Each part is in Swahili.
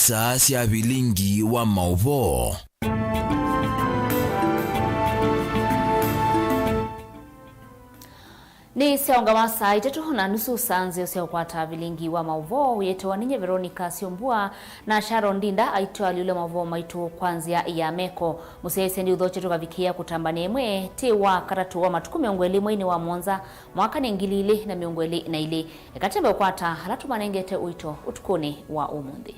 isa sya Vilingi wa Mauvoo. Ni SYOMBUA saa 3:30 sanze usiokwata Vilingi wa Mauvoo yetewa ninye Veronica SYOMBUA na Sharon Dinda aitwa liule Mauvoo maitu kwanzia ya meko musese ndi udhoche tukavikia kutambane emwe tiwa karatu wa matuku miongweli mwini wa Mwanza mwaka ningilile na miongweli na ile ekatembe ukwata halatu manengete uito utukuni wa umundi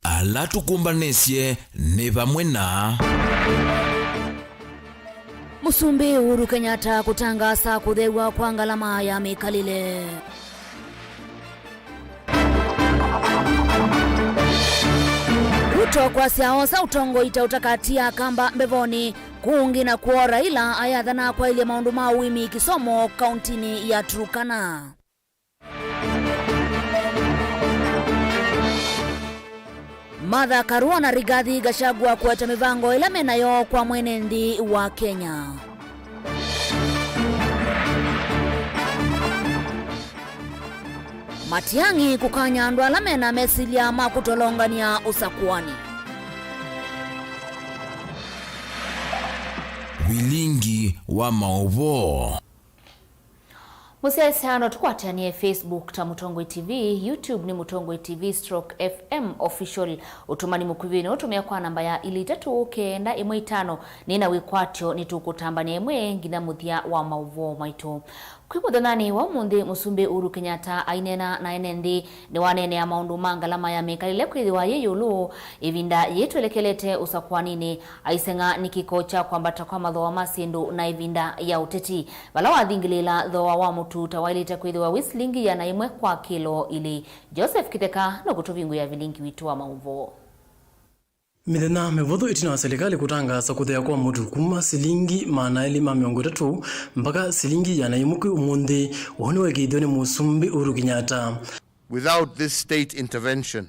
alatu kumbanesye ne bamwe na Musumbi Uhuru Kenyatta kutangaza kuthegwa kwa ngalama ya mikalile. Ruto kwa siasa utongo ita utakatia kamba mbevoni kuungi na kuora ila ayathana kwa ile maundu mawimi kisomo kauntini ya Turkana. Martha Karua na Rigathi Gachagua kueta mivango ila menayo kwa mwenendi wa Kenya. Matiangi kukanya ndo alamena mesilia makutolongania usakuani. Vilingi wa Mauvoo. Musese hano tukwatanie Facebook ta Mutongwe TV, YouTube ni Mutongwe TV /FM official. Utumani mukuvini utumia kwa namba ya ili 395 nina wikwatyo nitukutambani emwe ngina muthia wa Mauvoo maitu. Kwimuthanani wa mundi Musumbi Uhuru Kenyatta ainena na enendi ni wanene ya maundu mangalama ya mikalile kwithiwa yeyulu ivinda yetwelekelete usakwanini aisenga nikikocha kwambata kwa mathoa masindu na ivinda ya uteti bala wathingilila thoa wa mutu tawailite kwithiwa wislingi ya naimwe kwa kilo ili Joseph Kiteka no kutuvingu ya Vilingi witu wa Mauvoo. Mithena mevotho itina wa serikali kutangaza kuthea kwa mutu kuma silingi maana elima 30 mpaka silingi ya naimuki umundi uhoni wekithio ni Musumbi Uhuru Kenyatta. Without this state intervention,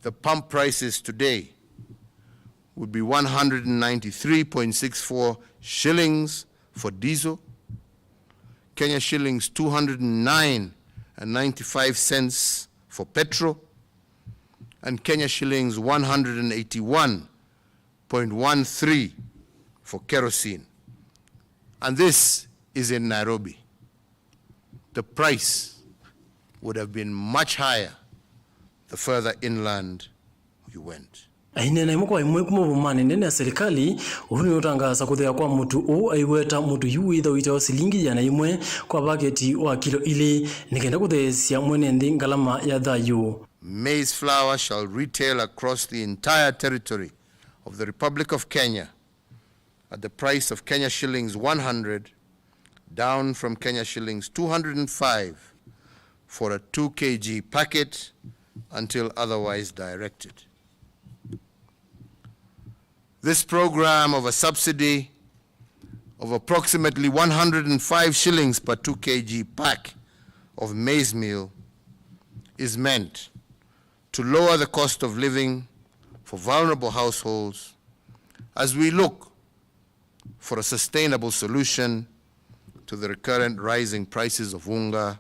the pump prices today would be 193.64 shillings for diesel, Kenya shillings 209.95 cents for petrol, and Kenya shillings 181.13 for kerosene. And this is in Nairobi. The price would have been much higher the further inland you went. Aine na imukwa imwe kumuvumani nene ya serikali uhuni utangaza kuthea kwa mutu u aiweta mutu yu itha uitao silingi ya na imwe kwa baketi wa kilo ili nikenda kutheesya mwenendi ngalama ya thayu. Maize flour shall retail across the entire territory of the Republic of Kenya at the price of Kenya shillings 100, down from Kenya shillings 205 for a 2 kg packet until otherwise directed. This program of a subsidy of approximately 105 shillings per 2 kg pack of maize meal is meant to lower the cost of living for vulnerable households as we look for a sustainable solution to the recurrent rising prices of unga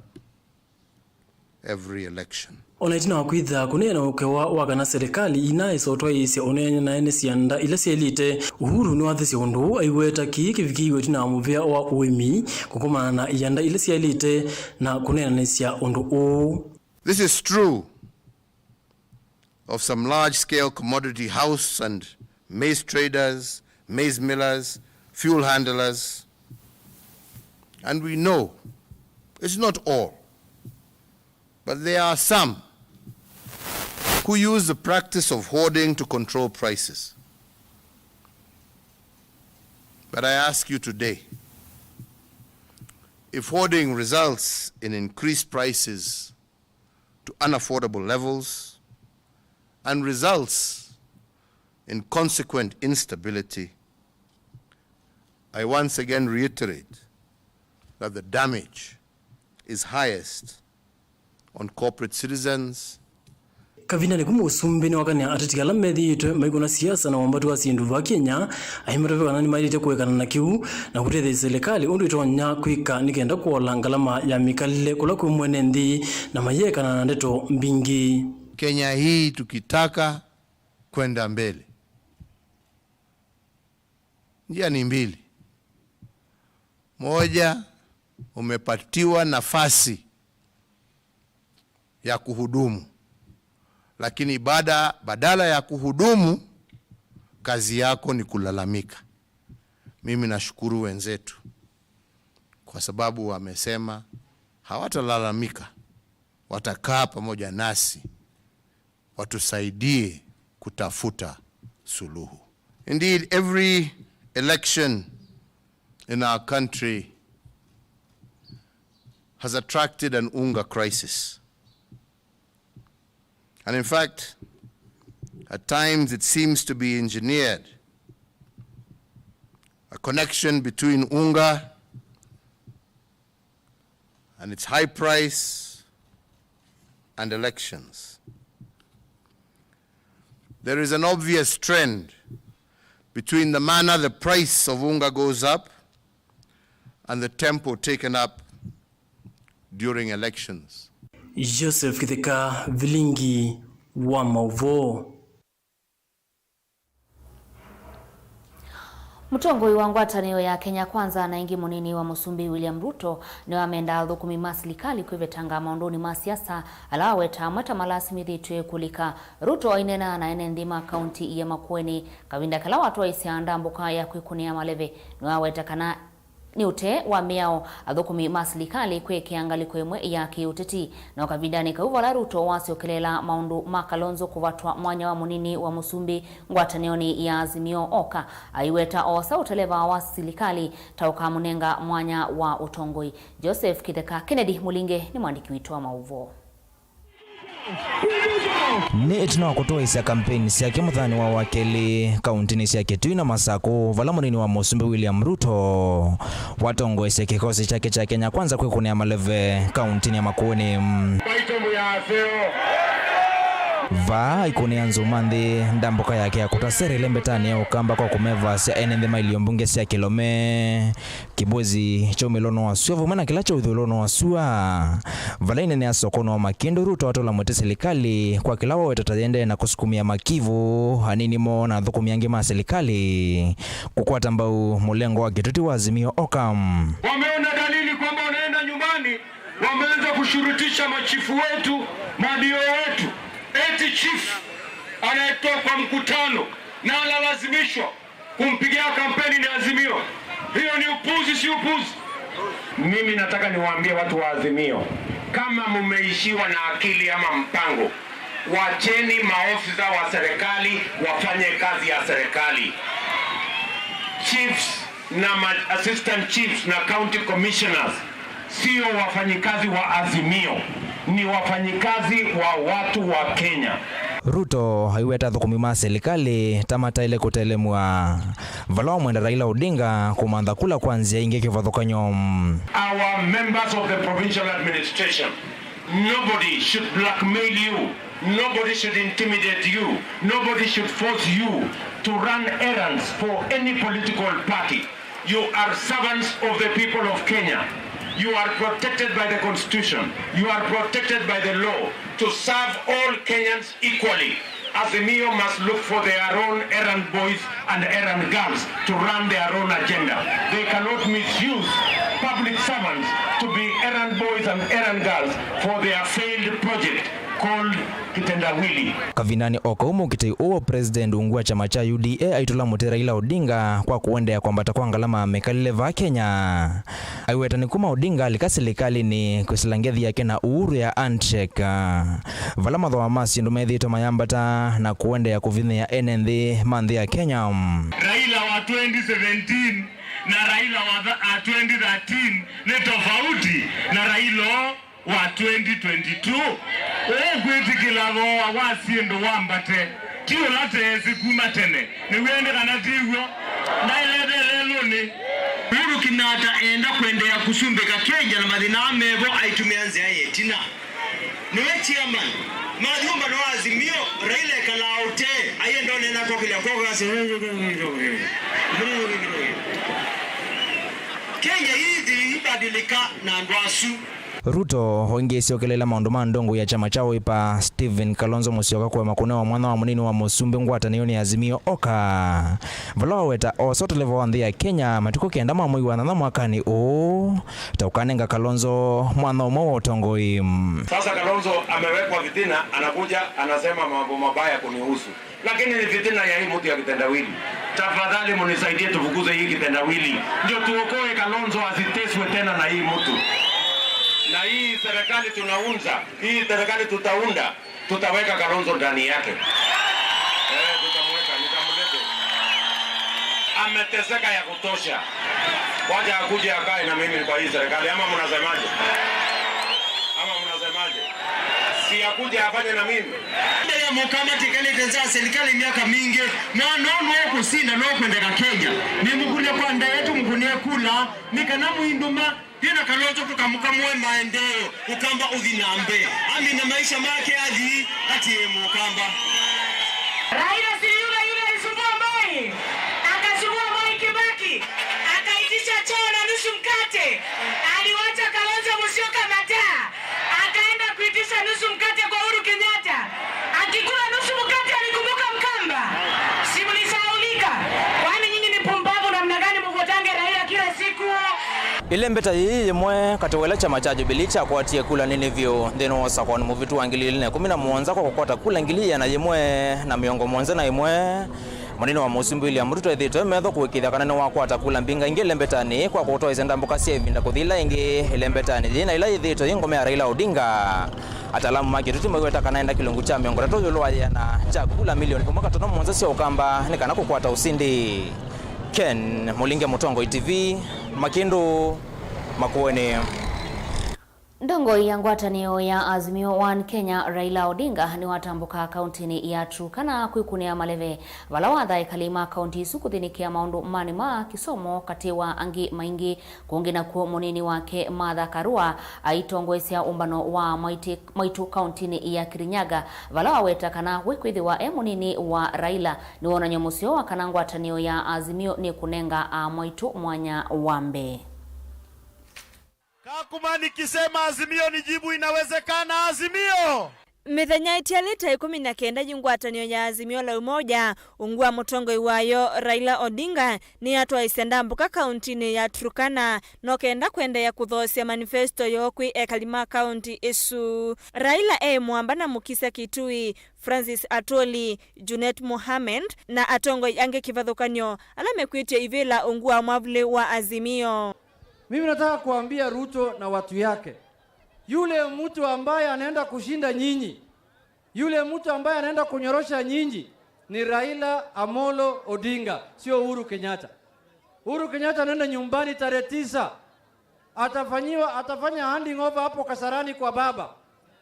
every election. Onaitina wakwitha kunena ukewa wakana serikali inaisotwa isi onenya na ene sianda ila sielite Uhuru ni wathisi undu aiweta kikivikiwe tina muvia wa uimi kukumana na ianda ila sielite na kunena nesia undu u. This is true of some large-scale commodity house and maize traders, maize millers, fuel handlers, and we know it's not all, but there are some who use the practice of hoarding to control prices. But I ask you today, if hoarding results in increased prices to unaffordable levels and results in consequent instability, I once again reiterate that the damage is highest on corporate citizens. Kavina ni Musumbi ni wakani atatikala methi ito maiguna siasa na wambatu wa sindu wa Kenya ahimatope wanani mailite kuwekana na kiu na kutete serikali undu itonya kuika nikenda kuola ngalama ya mikalile kula kumwenendi na mayeka na ndeto mbingi. Kenya hii tukitaka kwenda mbele, njia ni mbili. Moja, umepatiwa nafasi ya kuhudumu, lakini badala ya kuhudumu, kazi yako ni kulalamika. Mimi nashukuru wenzetu kwa sababu wamesema hawatalalamika, watakaa pamoja nasi, watusaidie kutafuta suluhu. Indeed, every election in our country has attracted an unga crisis. And in fact, at times it seems to be engineered, a connection between unga and its high price and elections. There is an obvious trend between the manner the price of unga goes up and the tempo taken up during elections. Joseph Kitheka, Vilingi wa Mauvoo. Mutongoi wa ngwatanio ya Kenya Kwanza na ingi munini wa Musumbi William Ruto ni wamenda thukumi masilikali kwivetanga maondoni ma siasa alaweta mata malasimithitwe kulika. Ruto ainena na ene ndima kaunti ya Makueni kavinda kala watu wa isianda mbuka ya kwikunia maleve ni waweta kana ni ute wa miao athukumi masilikali kwe kiangali kwemwe ya kiuteti na wakavindani kauvala Ruto wasiokelela maundu makalonzo kuvatwa mwanya wa munini wa Musumbi ngwatanioni ya Azimio Oka aiweta osa uteleva wa silikali tauka munenga mwanya wa utongoi. Joseph Kitheka, Kennedy Mulinge ni mwandiki witu wa Mauvoo. Ni etina wakutoa isi ya kampeni siya muthani wa wakeli kauntini siya Kitui na Masako vala munini wa Musumbi William Ruto watongo isi ya kikosi chake cha Kenya Kwanza kwikunia maleve kauntini ya Makueni. Va ikunia nzumanthi ndambuka yake ya kutaseri lembetani ya ukamba kwa kumeva siya enende mailio mbunge siya kilome kibozi chomilono wa suwa vumana kilacho udhulono wa suwa vala inene ya sokono wa Makindu. Ruto watola mwete serikali kwa kilawa wetatayende na kusukumia makivu hanini mo na dhukumiangi ma serikali kukwata mbau mulengo wa kituti wa Azimio Oka. Wameona dalili kwamba wanaenda nyumbani, wameanza kushurutisha machifu wetu, madio wetu. Eti chief anayetoa kwa mkutano na analazimishwa kumpigia kampeni ni Azimio. Hiyo ni upuzi, si upuzi? Mimi nataka niwaambie watu wa Azimio, kama mumeishiwa na akili ama mpango, wacheni maofisa wa serikali wafanye kazi ya serikali. Chiefs na assistant chiefs na county commissioners sio wafanyikazi wa Azimio, ni wafanyikazi wa watu wa Kenya. Ruto haiweta thukumima serikali tamata ile kutelemwa vala mwenda Raila Odinga kumandha kula kwanzia inge kivathukanyo. Our members of the provincial administration, nobody should blackmail you, nobody should intimidate you, nobody should force you to run errands for any political party. You are servants of the people of Kenya. You are protected by the Constitution. You are protected by the law to serve all Kenyans equally. Azimio must look for their own errand boys and errand girls to run their own agenda. They cannot misuse public servants to be errand boys and errand girls for their failed project called Kitendawili. Kavinani Okaumu kitei uo president ungua chama cha UDA aitula muti Raila Odinga kwa kuendea kwamba takwa ngalama mekalile va Kenya. Aiweta ni kuma Odinga alikaserikali ni kusilangethi yake na uhuru ya handshake. Vala matho wa masi ndumethito mayambata na kuendea kuvine ya NND mandhi ya Kenya. Raila wa 2017 na Raila wa 2013 ni tofauti na Raila wa 2022. Kwetikilavo wasiendo wambate tiyo late sikuma tene ni wende kanatiyo na ilelelo ni Uhuru Kenyatta enda kwendea kusumbika Kenya na madhina amevo aitumianze ayetina niwe chairman madhumba no Azimio Raila kalaute ayendo nena kokile koga Kenya hizi ibadilika na ndwasu. Ruto ongesiokelela maundu ma ndongo ya chama chao ipa Stephen Kalonzo Musyoka kwa makuneo mwana wa munini wa Musumbi ngwatanio ni Azimio Oka vala weta osoto level on the Kenya matuko kenda mamwe wa na mwakani taukanenga Kalonzo mwana wa utongoi. Sasa Kalonzo amewekwa fitina, anakuja anasema mambo mabaya kunihusu, lakini ni fitina ya hii mtu ya kitendawili. Tafadhali munisaidie tufukuze hii kitendawili ndio tuokoe Kalonzo asiteswe tena na hii mtu. Na hii serikali tunaunza, hii serikali tutaunda, tutaweka Kalonzo ndani yake. Tutamweka, nitamlete. Ameteseka ya kutosha. Wacha akuje akae na mimi kwa hii serikali, ama mnasemaje? Si akuje afanye na mimi. Ya mkamati kale tenza serikali miaka mingi na nono huko sina no kwendeka Kenya. Ni mkulia kwa nda yetu mkunia kula nikana muinduma tena Kalonzo tukamkamwe maendeleo ukamba udhinambe. Ami na maisha make hadi ati mukamba. Raila si yule isumbua mai. Akasumbua mai Kibaki. Akaitisha choo na nusu mkate. Aliwacha Kalonzo Musyoka mataa. Akaenda kuitisha nusu mkate kwa Uhuru Kenyatta. Akikula nusu mkate alikumbuka Mkamba. Simulisaulika. Kwani nyinyi ni pumbavu namna gani mvotange Raila kila siku? Ile mbeta hii mwe katowela chama cha Jubilee cha kwatie kula nini vyo ndeno sakoni mu vitu angilili ne 11 kwa kokota kula ngilia na yemwe na miongo mwanza na yemwe maneno wa Musumbi William Ruto ethito metho kuikitha kana wa kwata kula mbinga ingile mbetani kwa kutoa izenda mboka sia vinda kuthila ingi ile mbetani dina ila ethito ingome ya Raila Odinga atalamu maki tutima gweta kana enda kilungu cha miongo rato yolo yana cha kula milioni kwa mwaka tono mwanza sia ukamba ni kana kukwata usindi. Ken Mulinge Mutongo TV Makindu Makueni. Ndongo ya ngwatanio ya Azimio One Kenya Raila Odinga ni watambuka kauntini ya Turkana kwikunia maleve vala watha ikalima kaunti sukuthinikia maundu manima kisomo katiwa angi maingi kungina kuo munini wake Martha Karua aitongwesya umbano wa maitu kauntini ya Kirinyaga vala waweta kana wikwithiwa munini wa Raila ni wonanyo musyo wa kana ngwatanio ya Azimio ni kunenga maitu mwanya wambe. Kakuma nikisema Azimio ni jibu inawezekana Azimio. Mithenya itialita 19 jingwatanio ya Azimio la umoja ungua mutongo iwayo Raila Odinga ni atwa isenda mbuka kauntini ya Turkana no kenda kwenda ya kuthosya manifesto yokwi ekalima kaunti isu. Raila mwamba na Mukisa Kitui, Francis Atoli, Junet Mohamed na atongo yange kivathukanyo alamekwitia ivila ungua mwavuli wa Azimio. Mimi nataka kuambia Ruto na watu yake, yule mtu ambaye anaenda kushinda nyinyi, yule mtu ambaye anaenda kunyorosha nyinyi ni Raila Amolo Odinga, sio Uhuru Kenyatta. Uhuru Kenyatta anaenda nyumbani tarehe 9. Atafanya handing over hapo Kasarani kwa baba.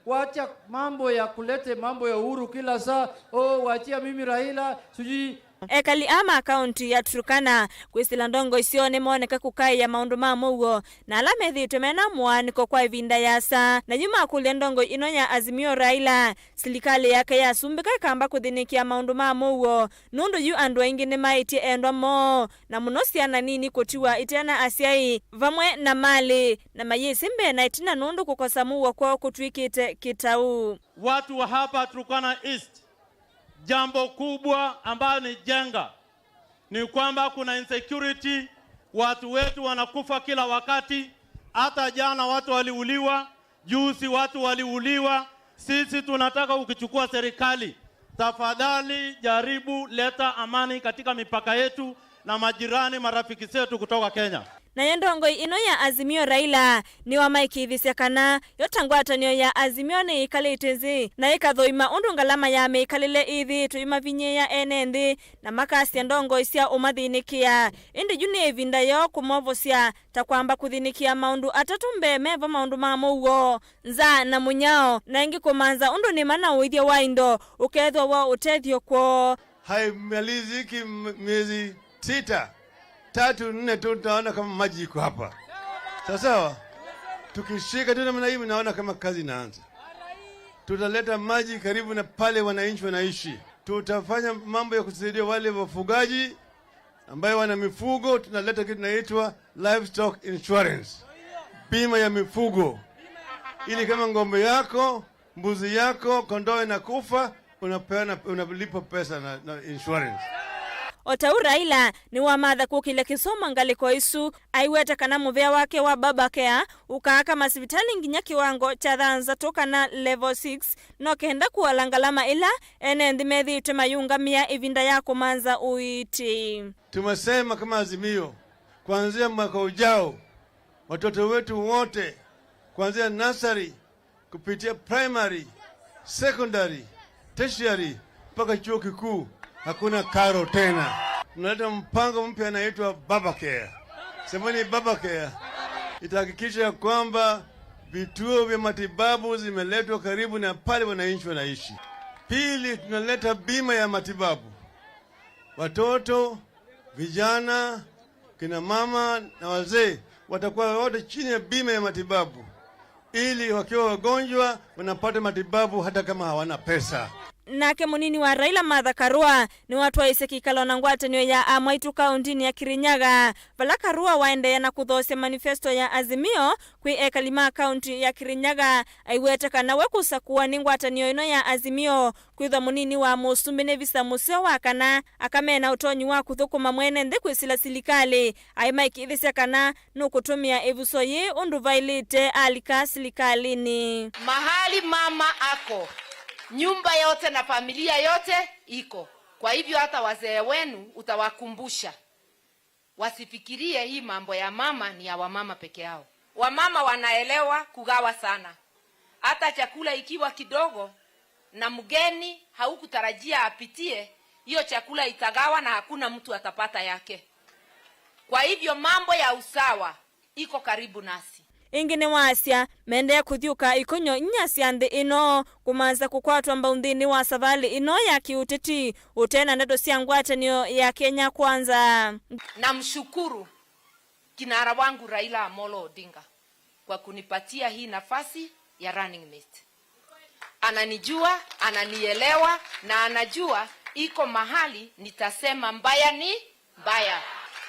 Wacha mambo ya kulete mambo ya Uhuru kila saa, waachia mimi Raila sijui. Ekali ama kaunti ya Turkana kwisila ndongo isione moneka kukai ya maundu ma Mauvoo na alamethi tumena mwaniko kwa ivinda yasa na nyuma kulia ndongo inonya Azimio Raila silikali yake ya sumbika kamba kuthinikia maundu ma Mauvoo nundu yu andwa ingi ni maitie endwa mo na munosiana nini kutiwa itiana asiai vamwe na mali na mayisimbe na itina nundu kukosa Mauvoo kwa kutwikite kitau. Watu wa hapa Turkana East, jambo kubwa ambayo ni jenga ni kwamba kuna insecurity, watu wetu wanakufa kila wakati. Hata jana watu waliuliwa, juzi watu waliuliwa. Sisi tunataka ukichukua serikali, tafadhali jaribu leta amani katika mipaka yetu na majirani marafiki zetu kutoka Kenya. Na yendongo ino ya Azimio Raila ni wa maikithisia kana yotangwatanio ya Azimio ni ikalitenzi na ikathoima undu ngalama ya meikalile ithi tuima vinye ya enendi na makasi ya ndongo isia umathinikia indi juni evinda yo kumovosya ta kwamba kuthinikia maundu atatumbe meva maundu ma Mauvoo nza na munyao na ingi kumanza undu ni mana uithia wa indo ukethwa wa utethio kwa haimaliziki miezi 6 3 4 tutaona kama maji iko hapa. Sawa? Tukishika tena namna hii naona kama kazi inaanza. Tutaleta maji karibu na pale wananchi wanaishi. Tutafanya mambo ya kusaidia wale wafugaji ambao wana mifugo, tunaleta kitu kinaitwa livestock insurance. Bima ya mifugo. ili kama ng'ombe yako, mbuzi yako, kondoo inakufa, unalipa pesa na insurance. Otau Raila ni wa madha kukile kisoma ngaliko isu aiweta kana muvea wake wa babakea ukaaka masivitali nginya kiwango cha dhanza toka na level 6 no kenda kuwalangalama ila enendi methi tumayungamia ivinda yako manza uiti. Tumesema kama Azimio kuanzia mwaka ujao watoto wetu wote kuanzia nursery kupitia primary, secondary, tertiary mpaka chuo kikuu hakuna karo tena. Tunaleta mpango mpya unaitwa Babacare. Semeni Babacare. Itahakikisha kwamba vituo vya matibabu zimeletwa karibu na pale wananchi wanaishi. Pili, tunaleta bima ya matibabu. Watoto, vijana, kina mama na wazee watakuwa wote chini ya bima ya matibabu, ili wakiwa wagonjwa wanapata matibabu hata kama hawana pesa. Nake munini wa Raila Martha Karua ni watu wa isekikalo na ngwatanio ya Amaitu kaundini ya Kirinyaga. Vala Karua waende na kuthose manifesto ya Azimio kwi ekalima kaunti ya Kirinyaga aiweteka na wekusa kuwa ni ngwatanio ino ya Azimio kwitha munini wa musumbi ne visa museo wakana akamena utonyi wa kuthukuma mwene nthi kwisila silikali aimaiki ithisia kana nukutumia evuso ye undu vailite alika silikalini. Mahali mama ako nyumba yote na familia yote iko. Kwa hivyo hata wazee wenu utawakumbusha wasifikirie hii mambo ya mama ni ya wamama peke yao. Wamama wanaelewa kugawa sana. Hata chakula ikiwa kidogo na mgeni haukutarajia apitie, hiyo chakula itagawa na hakuna mtu atapata yake. Kwa hivyo mambo ya usawa iko karibu nasi. Ingine wasia mende ya kuthiuka ikonyo nyasi ande ino kumanza kukwatwa mbaundhini wa savali ino ya kiuteti utena ndeto sia ngwatanio ya Kenya Kwanza. Namshukuru kinara wangu Raila Amolo Odinga kwa kunipatia hii nafasi ya running mate. Ananijua, ananielewa na anajua iko mahali nitasema mbaya ni mbaya,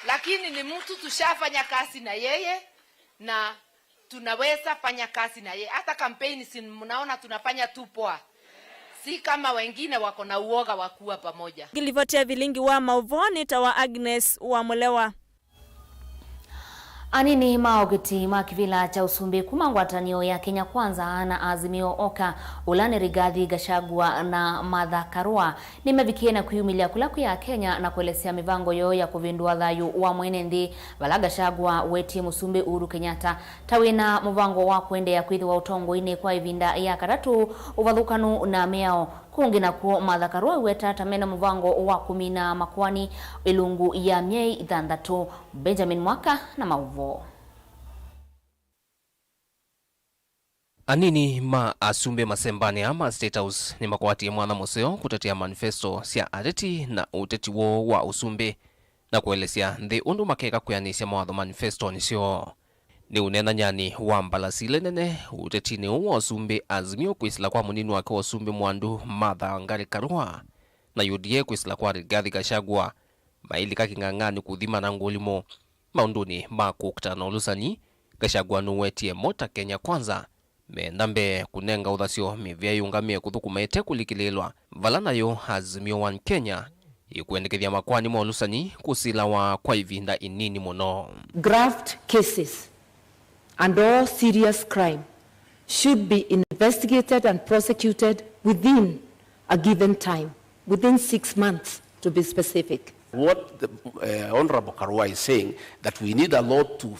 lakini ni mtu tushafanya kazi na yeye na tunaweza fanya kazi na yeye. Hata kampeni si mnaona tunafanya tu poa, si kama wengine wako na uoga wa kuwa pamoja. Gilivotia Vilingi wa Mauvoo ni tawa Agnes wa Mulewa. Anini maogeti makivila cha usumbi kumangwatanio ya Kenya Kwanza na Azimio Oka ulane Rigathi Gachagua na Martha Karua nimevikie na kuyumilia kulaku ya Kenya na kuelesea mivango yo ya kuvindua thayu wa mwenendi vala Gachagua weti musumbi Uhuru Kenyatta tawina muvango wa kuendea kwithi wa utongo ine kwa ivinda ya karatu uvathukanu na meao kungi na kuo Martha Karua weta tamena muvango wa kumina makwani ilungu ya miei ithandatu. Benjamin Mwaka na Mauvoo. Anini ma asumbe masembani ama State House ni makwati ya mwana museo kutetea manifesto sia ateti na uteti wo wa usumbe na kuelesea nthi undu makeka kuyanisya mawatho manifesto nisio. Ni unena nyani wa mbalasile nene uteti ni uwa usumbe Azimio kuisila kwa munini wake wa usumbe mwandu Martha Karua na UDA kuisila kwa Rigathi Gachagua maili kakingangani kuthima na ngulimo maunduni makukutana ulusani Gachagua nuwetie mota Kenya Kwanza mendambe kunenga uthasio mivya yungamie kuthukuma ete kulikililwa vala nayo Azimio One Kenya ikuendekethia makwani mwa ulusani kusila wa kwa ivinda inini muno. Graft cases and all serious crime should be investigated and prosecuted within a given time, within 6 months to be specific. What the Honorable Karua is saying, that we need a law to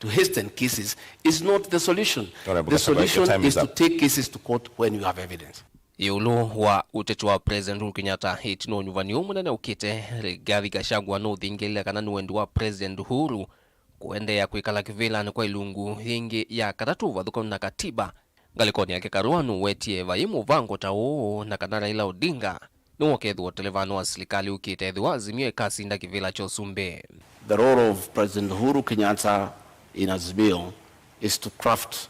hasten cases, is not the solution. The solution is to take cases to court when you have evidence. Iulu wa utetu wa President Uhuru Kenyatta hitino nyuvani umunene ukite Rigathi Gachagua no thingile kana nuwendu wa President Uhuru kuendea kuikala kivila kwa ilungu hingi ya katatu vathuko na katiba ngalikoni yake Karua nuwetie vaimu vango tao na kana Raila Odinga nuwakethu wa televano wa silikali ukite edhiwa Azimio ikasinda kivila cho sumbe. The role of President Uhuru Kenyatta in Azimio is to craft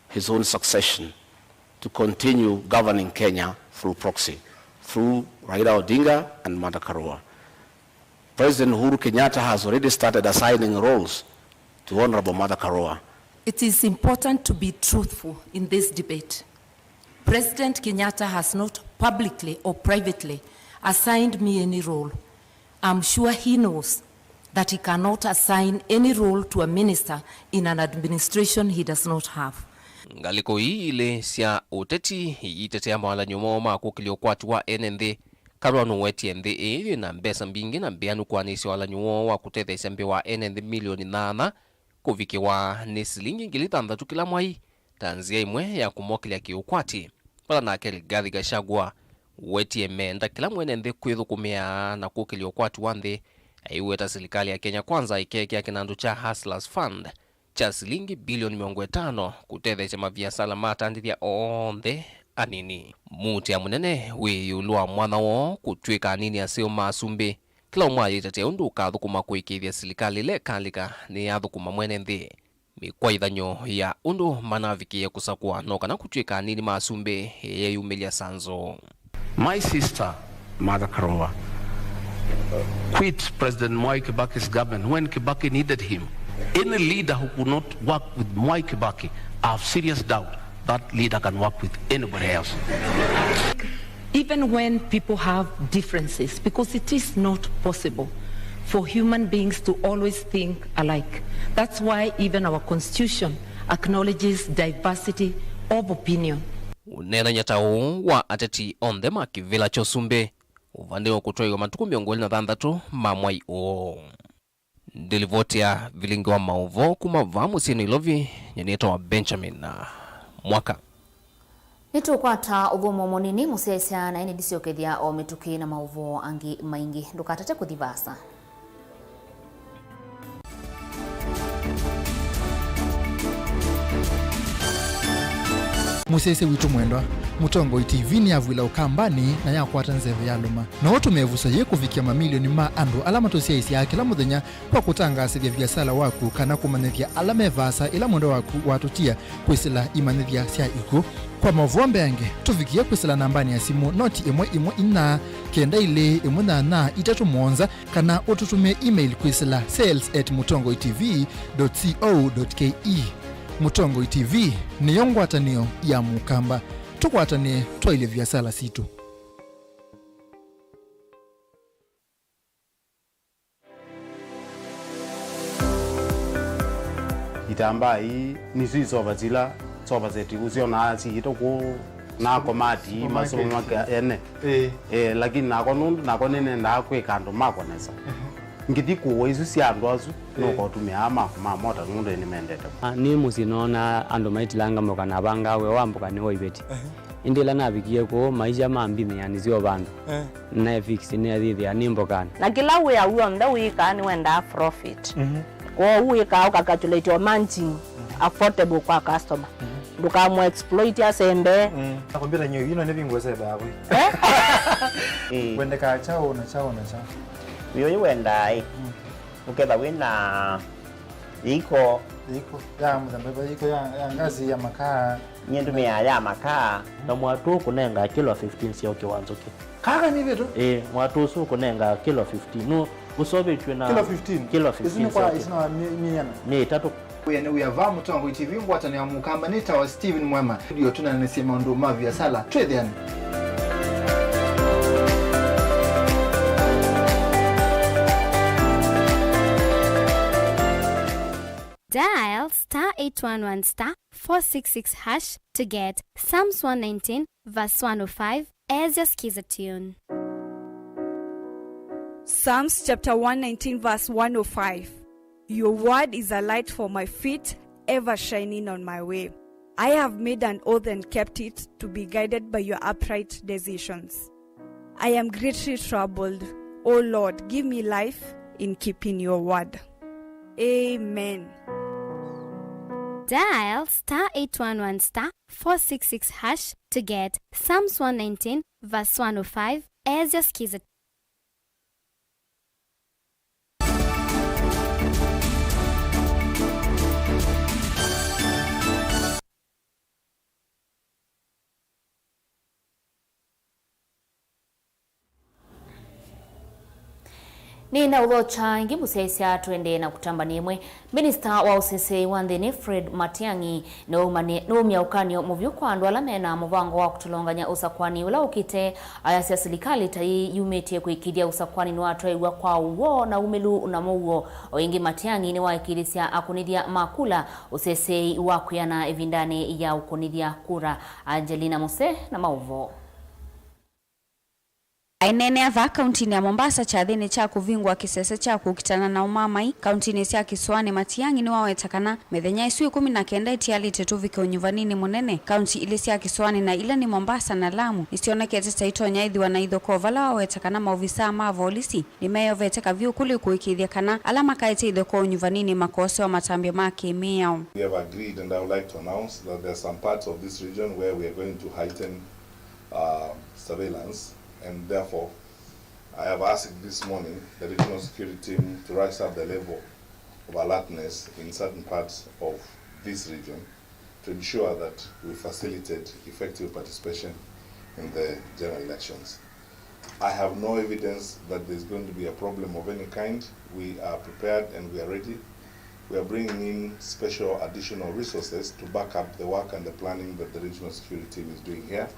his own succession, to continue governing Kenya through proxy, through Raila Odinga and Martha Karua. President Uhuru Kenyatta has already started assigning roles to Honorable Martha Karua It is important to be truthful in this debate. President Kenyatta has not publicly or privately assigned me any role. I'm sure he knows that he cannot assign any role to a minister in an administration he does not have. Ngaliko hii ile sia uteti itetea mawala nyumo makukilio kwatu wa NND karwanu weti NDA na mbesa mbingi na mbianu kwa nisi wala nyumo wa kutete sembe wa NND milioni 8 kuviki wa nisilingi ngilitanda tukila mwai tanzia imwe ya kumokilia kiukwati pala na akeli Rigathi Gachagua weti emenda kila NND kwithukumia na kukilio kwatu wande aiweta serikali ya Kenya Kwanza ikeke ya kinandu cha Hustlers Fund cha shilingi bilioni 500 kutethesha mabiasara matandithia onthe anini muti ya munene wiyulwa mwana wo kutwika anini asio masumbi kila umwe itetea undu kathukuma kuikithia serikali le kalika ni yathukuma mwene nthi mikwa ithanyo ya undu manavikia kusakwa no kana kutwika anini masumbi yeyumilia sanzo. My sister, Mother Karua, quit President Mwai Kibaki's government when Kibaki needed him. Any leader who could not work with Mwai Kibaki, I have serious doubt that leader can work with anybody else. Even when people have differences, because it is not possible for human beings to always think alike. That's why even our constitution acknowledges diversity of opinion. Unena nyatao wa ateti onthe makivila chosumbe uvande wa kutoiwa matuku 26 mamwai o. Delivotia Vilingi wa Mauvoo kumava musini ilovi nyenito wa Benjamin na mwaka. Nitukwata ugomo monini musiaisa na ini disiokethia o mituki na Mauvoo angi maingi ndukatate kuthivasa. Musese witu mwendwa Mutongo TV ni avwila ukambani na yakwata nzeve ya luma na watu mevusa ye kuvikia mamilioni ma andu alama tosia isi ya kila muthenya kwa kutangasithia biasala waku kana kumanithia alama evasa ila mwendo waku watutia kwisila imanithia sia iku kwa Mauvoo mbeange tuvikia kwisila nambani ya simu noti imwe ina kenda ile imwe na itatu mwonza kana ututume email kwisila sales@mutongotv.co.ke. Mutongo TV ni yongwatanio ya mukamba tukwatane twaile biasala situ. Itamba hii ni sisi soba zeti usiona si itoko na komati masomo maka ene lakini nako nene ndakwe kando makonesa ngitiko isu si andu azu no kotumia mota mundu ni mendete ni musinona andu maitilanga mokana bangawe wambuka ni oibeti indila nabikie ko maisha mambime yani sio bandu na fix ni adhithi animbokana na kila we ya uonda wika ni wenda profit kwa wika ukakatulate your managing affordable kwa customer nduka mo exploit ya sembe nakwambia nyo ino nebingwe sebe hapo wende ka chao na chao Yo wenda uketha wina iko ya mzambeba iko ya ngazi ya makaa nyendumia ya makaa na mwatu kunenga kilo 15 sio kiwanzoke kaka ni vitu mwatu su kunenga kilo 15 no usobe chwe kilo 15 isino kwa isino miana ni tatu uyane uyava Mutongo TV ngwatani ya mukamba nita wa Steven Mwema studio tunanasema ndo mavia sala twethiani. Dial *811*466# to get Psalms 119 verse 105 as your skiza tune. Psalms chapter 119 verse 105. Your word is a light for my feet, ever shining on my way. I have made an oath and kept it to be guided by your upright decisions. I am greatly troubled. O Lord, give me life in keeping your word. Amen. Dial *811*466# to get Psalms 119 verse 105 as your skiza. Nina udhocha ingi musesia tuende na kutamba nimwe. Minister wa usese wanthini Fred Matiang'i no umyaukanio muvyuko andu ala mena muvango wa kutulonganya usakwani ula ukite ayasya serikali tai yumetie kuikidia usakwani ni watwaigwa kwa uwo na umelu na muwo. Oingi Matiang'i ni waikirisia akunidia makula usese wakuyana evindane ya ukunidia kura. Angelina Muse na Mauvoo. Ainene ava kauntini ya Mombasa chathini cha kuvingwa kisese cha kukitana na umamai kauntini cia Kisuani Matiang'i ni wawetakana methenya isu 19 itialite tuvike unyuvanini munene kaunti ile cia Kisuani na ila ni Mombasa na Lamu isionekete taitonya ithiwa na ithoko vala wawetakana maofisa ma polisi nimeyoveteka vyukuli kuikithia kana alama kaite ithoko unyuvanini makose wa matambia make miao. We have agreed, and I would like to announce that there are some parts of this region where we are going to heighten surveillance. And therefore, I have asked this morning the regional security team to rise up the level of alertness in certain parts of this region to ensure that we facilitate effective participation in the general elections. I have no evidence that there's going to be a problem of any kind. We are prepared and we are ready. We are bringing in special additional resources to back up the work and the planning that the regional security team is doing here.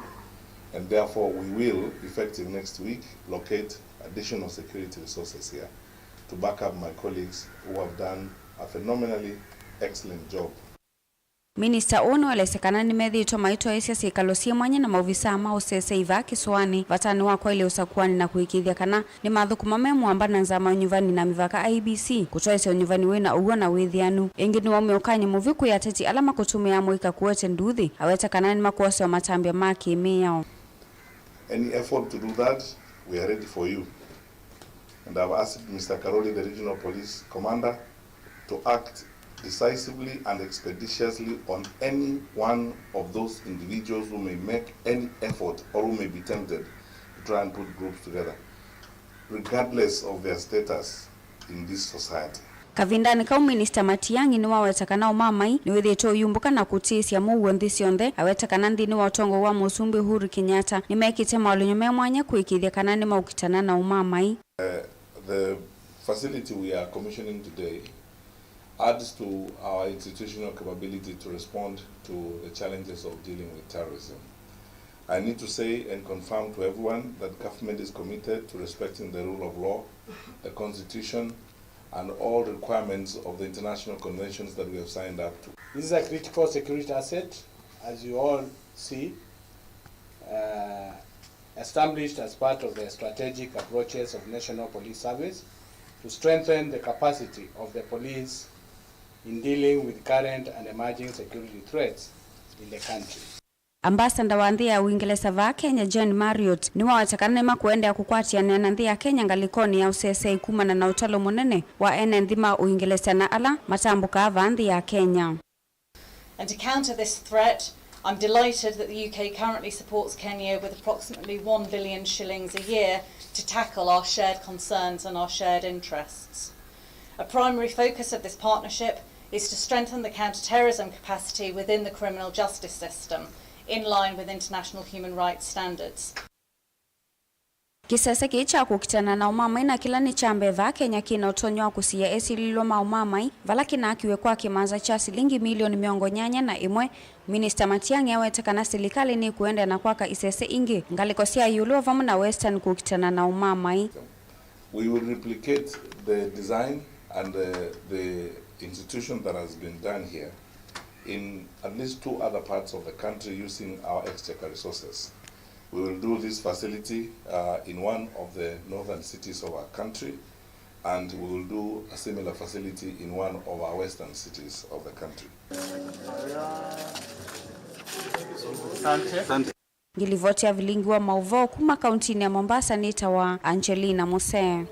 And therefore, we will, effective next week, locate additional security resources here to back up my colleagues who have done a phenomenally excellent job. Minister ono elesekana nimethitwo maitwa isia sikalo cia mwanya na maofisa ma usese iva Kisuani vatani wakwa ile usakwani na kuikithia kana ni mathukuma memwamba na nzama nyuvani na mivaka IBC kutwaisa nyuvani wena uwo na withianu ingi ni wameokanye muviku ya teti alama kutumia muika kuwete nduthi aweta kana ni makwose wa matambia make miao. Any effort to do that, we are ready for you. And I've asked Mr. Karoli, the regional police commander, to act decisively and expeditiously on any one of those individuals who may make any effort or who may be tempted to try and put groups together, regardless of their status in this society. Kavindani kau Minister Matiang'i ni wawetakana umamai ni withito yumbuka na kutisia Muwoo nthi cionthe awetakana nthini wa utongo wa Musumbi Uhuru Kenyatta ni mekite maulunyo mwanya kuikithia kana ni maukitana na umamai. The facility we are commissioning today adds to our institutional capability to respond to the challenges of dealing with terrorism. I need to say and confirm to everyone that government is committed to respecting the rule of law, the constitution, and all requirements of the international conventions that we have signed up to. This is a critical security asset, as you all see, established as part of the strategic approaches of National Police Service to strengthen the capacity of the police in dealing with current and emerging security threats in the country. Ambassador wa nthi ya Uingereza va Kenya John Marriott ni wawetakana ma kuenda kukwatiana na nthi ya Kenya ngalikoni ya usese ikumana na utalo munene wa nthima Uingereza na ala matambuka va nthi ya Kenya. And to counter this threat, I'm delighted that the UK currently supports Kenya with approximately 1 billion shillings a year to tackle our shared concerns and our shared interests. A primary focus of this partnership is to strengthen the counter-terrorism capacity within the criminal justice system, in line with international human rights standards. Kisese kicha kukitana na umamai na kila ni chambe va Kenya kina utonyo kusia esililo ma umamai vala kina akiwe kwa kimanza cha shilingi milioni 181 Minister Matiang'i awetakana serikali ni kuenda na kwaka isese ingi ngalikosia yulo vamu na Western kukitana na umamai. We will replicate the design and the institution that has been done here in at least 2 other parts of the country using our exchequer resources. We will do this facility in one of the northern cities of our country, and we will do a similar facility in one of our western cities of the country. Ngilivotia Vilingi wa Mauvoo kuma kauntini ya Mombasa nitawa Angelina Muse.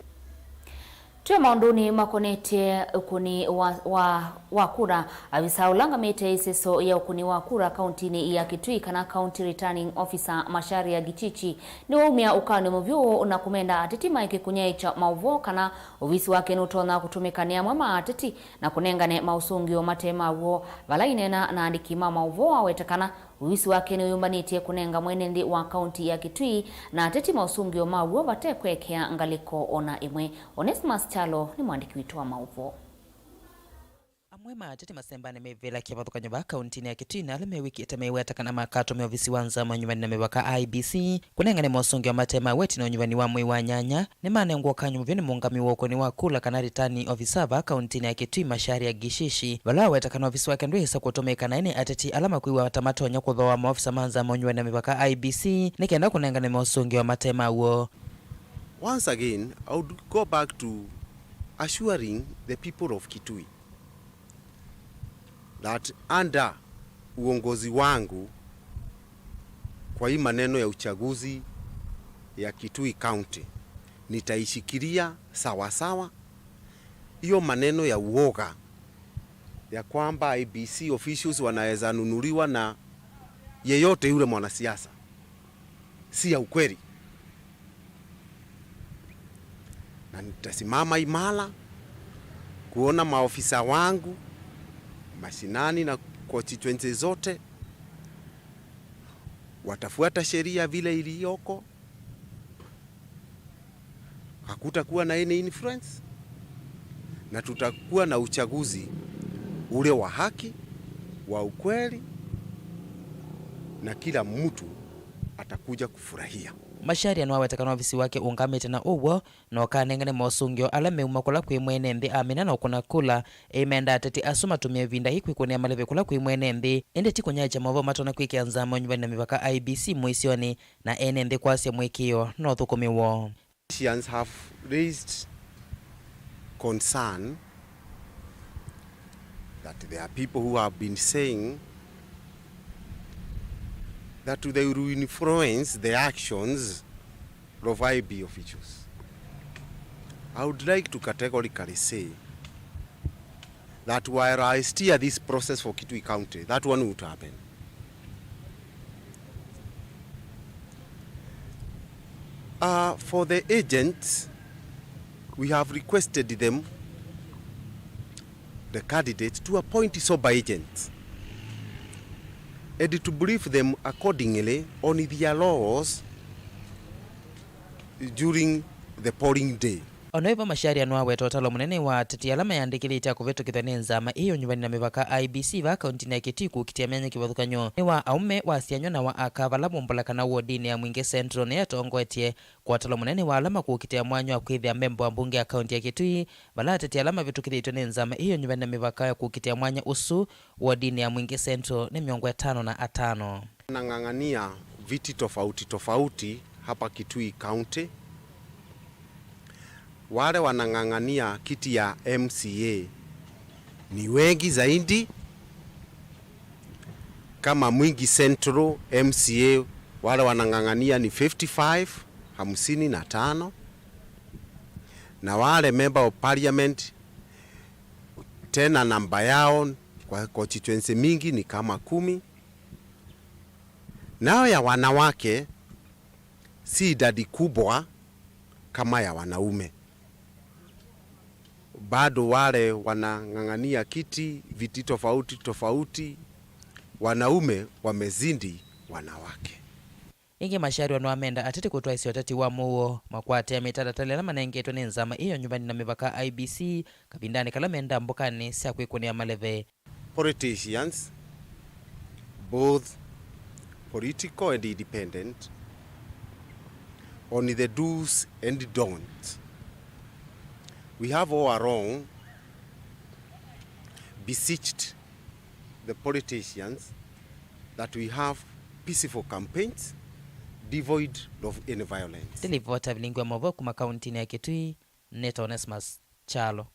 Tuwe maunduni makonete ukuni wa kura avisa ulanga mete iseso ya ukuni wa kura kauntini ya Kitui kana county returning officer Mashari ya Gichichi ni waumia ukani muvyuo unakumenda ateti maike kunyaicha Mauvoo kana uvisi wake nutona kutumikania mwema ateti na kunengane mausungio matema uo vala inena na andikima Mauvoo awetakana Uwisi wake ni uyumbanitie kunenga mwenendi wa kaunti ya Kitui na ateti mausungio Mauvoo batekwekea ngaliko ona imwe. Onesmus Chalo ni mwandiki witu wa Mauvoo. Amwema atete masembane mevela kia bathukanyo ba kaunti ya Kitui na alame wiki itamewe kana makato me ofisi wanza manyumbani na mebaka IBC kunengane mosongi wa matema weti na nyumbani wa mwe wa nyanya ne mane nguo kanyu mvini mungami woko ni wakula kanari tani ofisa ba kaunti ya Kitui mashari ya gishishi wala weta kana ofisi wake ndo hisa kutomeka na ine ateti alama kuiwa tamatonya kwa wa maofisa manza manyumbani na mebaka IBC nikenda kunengane mosongi wa matema wo. Once again, I would go back to assuring the people of Kitui that under uongozi wangu kwa hii maneno ya uchaguzi ya Kitui County nitaishikilia sawa sawa. Hiyo maneno ya uoga ya kwamba IBC officials wanaweza nunuliwa na yeyote yule mwanasiasa si ya ukweli, na nitasimama imara kuona maofisa wangu mashinani na constituency zote watafuata sheria vile iliyoko. Hakutakuwa na any influence na tutakuwa na uchaguzi ule wa haki, wa ukweli, na kila mtu atakuja kufurahia. Mashari anawaweta ofisi wake ungamete na uwo na wakanengane mosungio alame umakula kwi mwene mbi amina na ukuna kula emenda ateti asuma tumia vinda hikwi kunia maleve kula kwi mwene mbi ende tiko nyaja Mauvoo matona kwi kianzamo nyumbani na mivaka IBC mwisioni na ene mbi kwasi mwikio no thukumiwo. Politicians have raised concern that there are people who have been saying that they will influence the actions of IB officials. I would like to categorically say that while I steer this process for Kitui County, that one would happen. For the agents, we have requested them, the candidates, to appoint sober agents and to brief them accordingly on their laws during the polling day. Onoiva mashari anuaweta otalo munene wa teti alama yandikili ita kuveto kithane nzama iyo nyumbani na mivaka IBC va kaunti ya Kitui kukitia mianya kivathukanyo ni wa aume wa sianyo na wa akavala mumbulakana wodini ya Mwingi Central ni yatongoetie kwa otalo munene wa alama kukitia mwanyo wa kwithia membo wa mbunge ya kaunti ya Kitui vala teti alama vitu kithitone nzama iyo nyumbani na mivaka ya kukitia mwanya usu wodini ya Mwingi Central ni miongo 5 na 5. Nang'ang'ania viti tofauti tofauti hapa Kitui County. Wale wanang'ang'ania kiti ya MCA ni wengi zaidi. Kama Mwingi Central MCA wale wanang'ang'ania ni 55 na wale member of parliament tena namba yao kwa constituency mingi ni kama 10. Nao ya wanawake si idadi kubwa kama ya wanaume. Bado wale wanang'ang'ania kiti viti tofauti tofauti, wanaume wamezindi wanawake. Ingi mashari wanuamenda atete kutoa isi watati wa muo makwate ya mitadatalela manengeto ni nzama iyo nyumbani na mivaka IBC kabindani kalamenda mbukani siya kuikunia maleve. Politicians, both political and independent, on the do's and don'ts. We have all along beseeched the politicians that we have peaceful campaigns devoid of any violence. Tilivota Vilingi wa Mauvoo kuma kaunti ya Kitui, Neta Onesmus Chalo.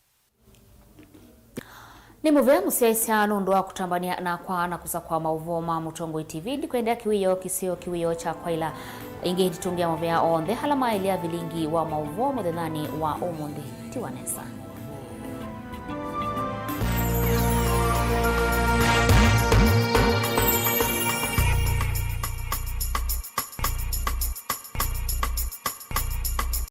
Ni muvea musiaisia nundu wa kutambania na kwa na kuza kwa Mauvoo ma Mutongo TV ndikuendea kiwiyo kisio kiwiyo cha kwaila ingi hitungia muvea onde halama ilia Vilingi wa Mauvoo mudhenani wa umundi tiwanesa.